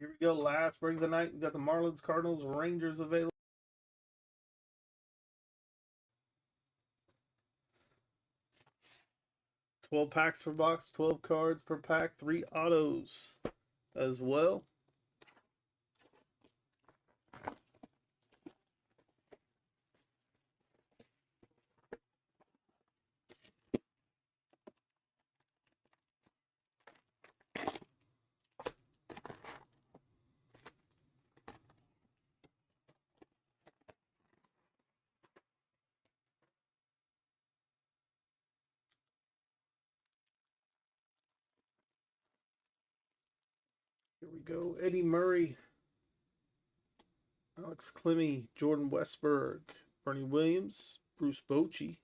Here we go. Last break of the night. We got the Marlins, Cardinals, Rangers available. $12 packs per box, 12 cards per pack, 3 autos as well. Here we go. Eddie Murray, Alex Clemmy, Jordan Westberg, Bernie Williams, Bruce Bochy,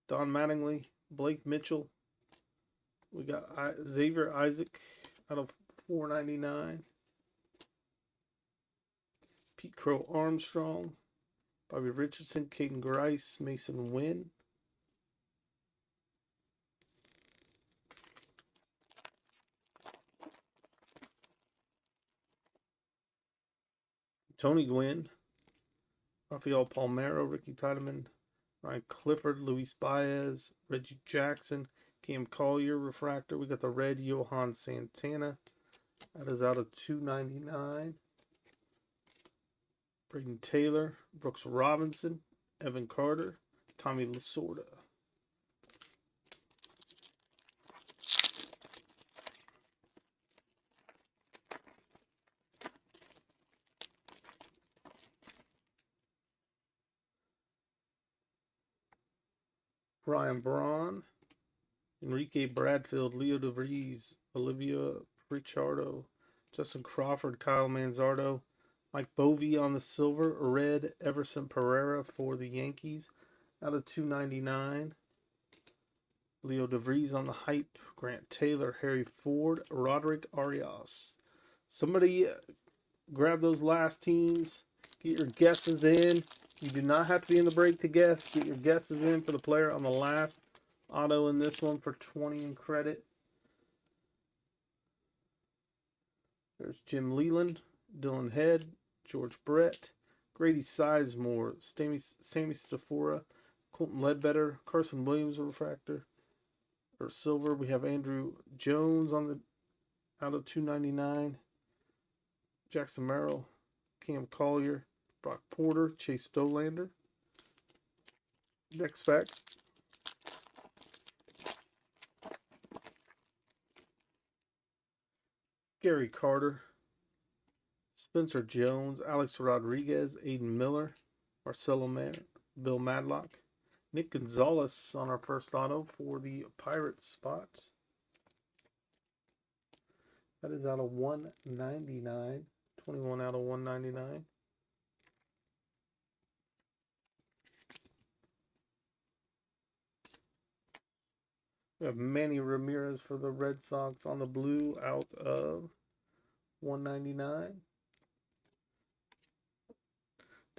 Don Mattingly, Blake Mitchell. We got Xavier Isaac out of $4.99. Pete Crow Armstrong, Bobby Richardson, Caden Grice, Mason Wynn. Tony Gwynn, Rafael Palmeiro, Ricky Tiedemann, Ryan Clifford, Luis Baez, Reggie Jackson, Cam Collier, Refractor. We got the red Johan Santana. That is out of $2.99. Braden Taylor, Brooks Robinson, Evan Carter, Tommy Lasorda. Brian Braun, Enrique Bradfield, Leo DeVries, Olivia Ricciardo, Justin Crawford, Kyle Manzardo, Mike Bovey on the silver, red Everson Pereira for the Yankees out of $2.99. Leo DeVries on the hype, Grant Taylor, Harry Ford, Roderick Arias. Somebody grab those last teams, get your guesses in. You do not have to be in the break to guess. Get your guesses in for the player on the last auto in this one for 20 in credit. There's Jim Leland, Dylan Head, George Brett, Grady Sizemore, Sammy Stafora, Colton Ledbetter, Carson Williams, a refractor or silver. We have Andrew Jones on the out of $2.99. Jackson Merrill, Cam Collier, Brock Porter, Chase Stolander. Next pack. Gary Carter, Spencer Jones, Alex Rodriguez, Aiden Miller, Marcelo Mann, Bill Madlock, Nick Gonzalez on our first auto for the Pirates spot. That is out of $199. 21 out of $199. We have Manny Ramirez for the Red Sox on the blue out of $199.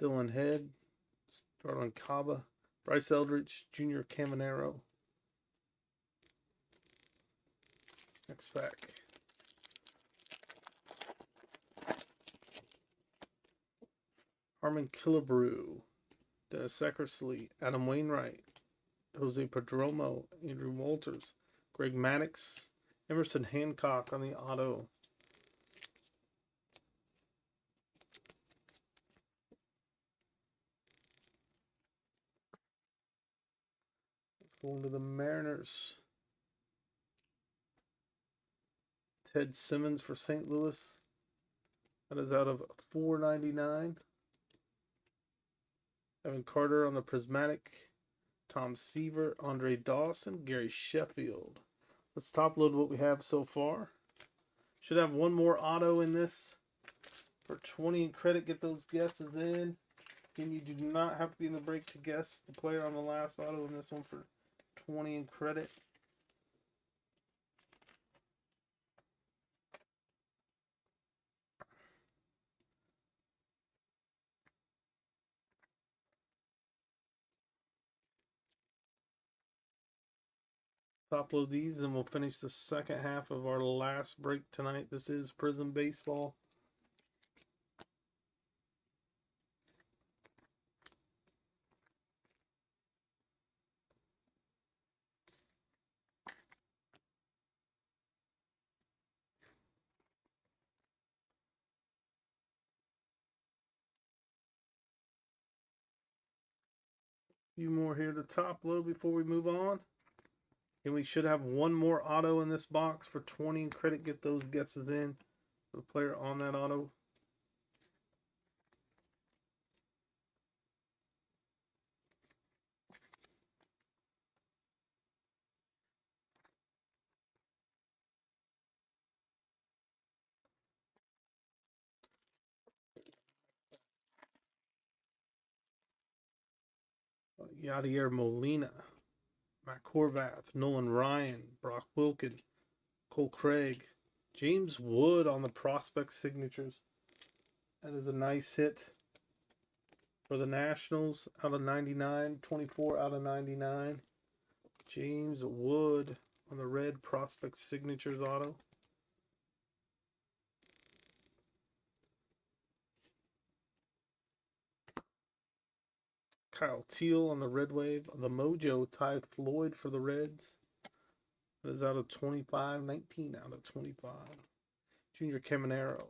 Dylan Head, Starlin Caba, Bryce Eldridge, Junior Caminero. Next pack. Harmon Killebrew, Dennis Eckersley, Adam Wainwright, Jose Padromo, Andrew Walters, Greg Maddux, Emerson Hancock on the auto. Let's go into the Mariners. Ted Simmons for St. Louis. That is out of $4.99. Evan Carter on the Prismatic. Tom Seaver, Andre Dawson, Gary Sheffield. Let's top load what we have so far. Should have one more auto in this for 20 in credit. Get those guesses in. Again, you do not have to be in the break to guess the player on the last auto in this one for 20 in credit. Top load these, then we'll finish the second half of our last break tonight. This is Prizm Baseball. A few more here to top load before we move on. And we should have one more auto in this box for 20 credit. Get those guesses in for the player on that auto. Yadier Molina, Matt Horvath, Nolan Ryan, Brock Wilkin, Cole Craig, James Wood on the prospect signatures. That is a nice hit for the Nationals out of 99, 24 out of 99. James Wood on the red prospect signatures auto. Kyle Teal on the red wave. The Mojo, Ty Floyd for the Reds. That is out of 25, 19 out of 25. Junior Caminero,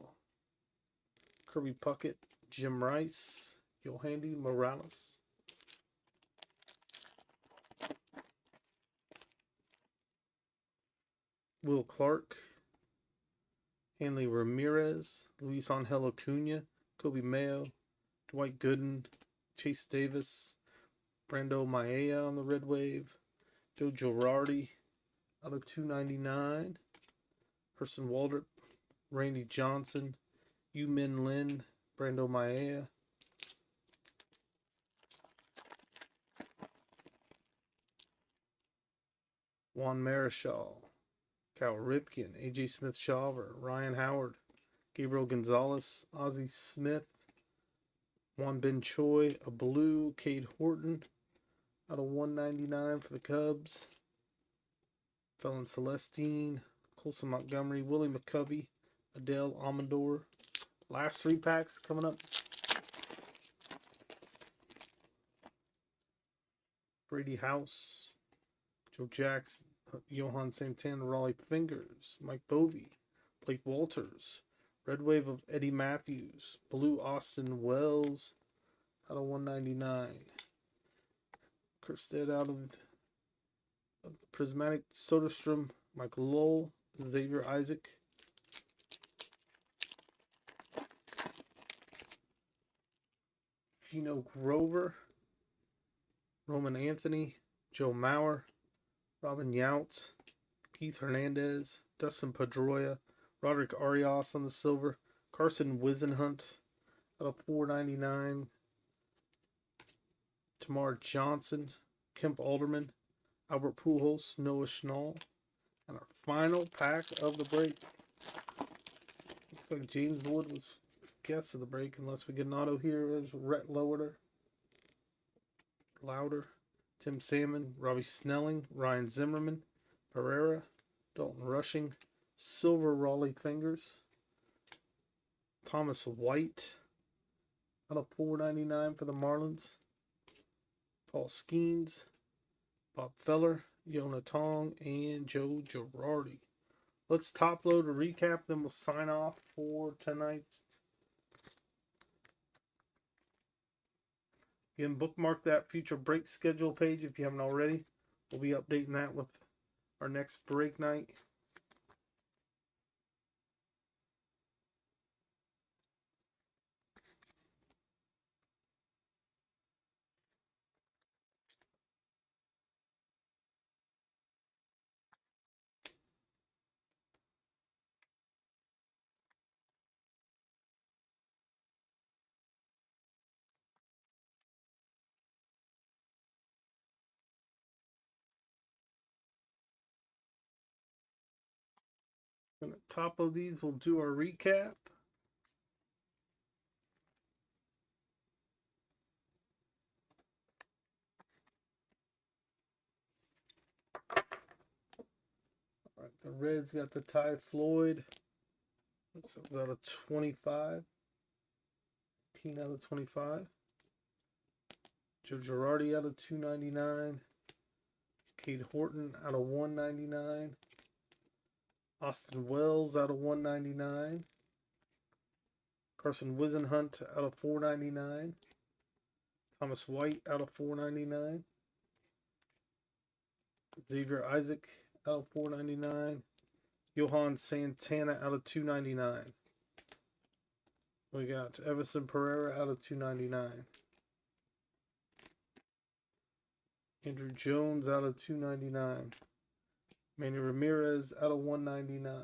Kirby Puckett, Jim Rice, Yohandy Morales. Will Clark, Hanley Ramirez, Luis Angel Acuna, Kobe Mayo, Dwight Gooden, Chase Davis, Brando Maea on the red wave, Joe Girardi out of 299, Person Waldrop, Randy Johnson, Yu Min Lin, Brando Maea, Juan Marichal, Cal Ripken, AJ Smith Shawver, Ryan Howard, Gabriel Gonzalez, Ozzie Smith, Juan Ben Choi, a blue, Cade Horton out of 199 for the Cubs, Felon Celestine, Colson Montgomery, Willie McCovey, Adele Amador. Last 3 packs coming up. Brady House, Joe Jackson, Johan Santana, Raleigh Fingers, Mike Bovey, Blake Walters, red wave of Eddie Matthews, blue Austin Wells out of 199. Kerstead out of Prismatic Soderstrom, Michael Lowell, Xavier Isaac. Gino Grover, Roman Anthony, Joe Mauer, Robin Yount, Keith Hernandez, Dustin Pedroia, Roderick Arias on the silver, Carson Wisenhunt out of 499, Tamar Johnson, Kemp Alderman, Albert Pujols, Noah Schnall, and our final pack of the break. Looks like James Wood was guest of the break, unless we get an auto here as Rhett Louder, Tim Salmon, Robbie Snelling, Ryan Zimmerman, Pereira, Dalton Rushing, silver Raleigh Fingers, Thomas White out of 499 for the Marlins, Paul Skeens, Bob Feller, Yona Tong, and Joe Girardi. Let's top load a recap, then we'll sign off for tonight's. Again, bookmark that future break schedule page if you haven't already. We'll be updating that with our next break night. On the top of these, we'll do our recap. The Reds got the Ty Floyd. Looks like it was out of 25. 18 out of 25. Joe Girardi out of 299. Cade Horton out of 199. Austin Wells out of 199. Carson Wisenhunt out of 499. Thomas White out of 499. Xavier Isaac out of 499. Johan Santana out of 299. We got Everson Pereira out of 299. Andrew Jones out of 299. Manny Ramirez out of 199.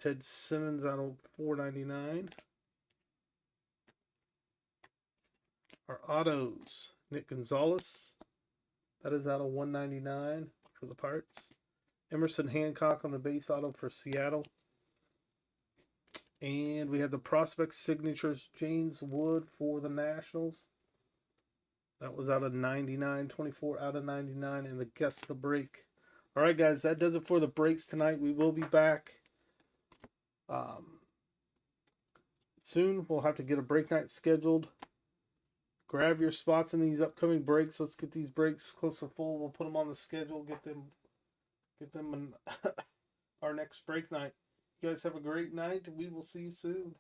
Ted Simmons out of 499. Our autos, Nick Gonzalez. That is out of 199 for the Pirates. Emerson Hancock on the base auto for Seattle. And we have the prospect signatures, James Wood for the Nationals. That was out of 99, 24 out of 99, and the guess the break. All right, guys, that does it for the breaks tonight. We will be back soon. We'll have to get a break night scheduled. Grab your spots in these upcoming breaks. Let's get these breaks close to full. We'll put them on the schedule. Get them in our next break night. You guys have a great night. We will see you soon.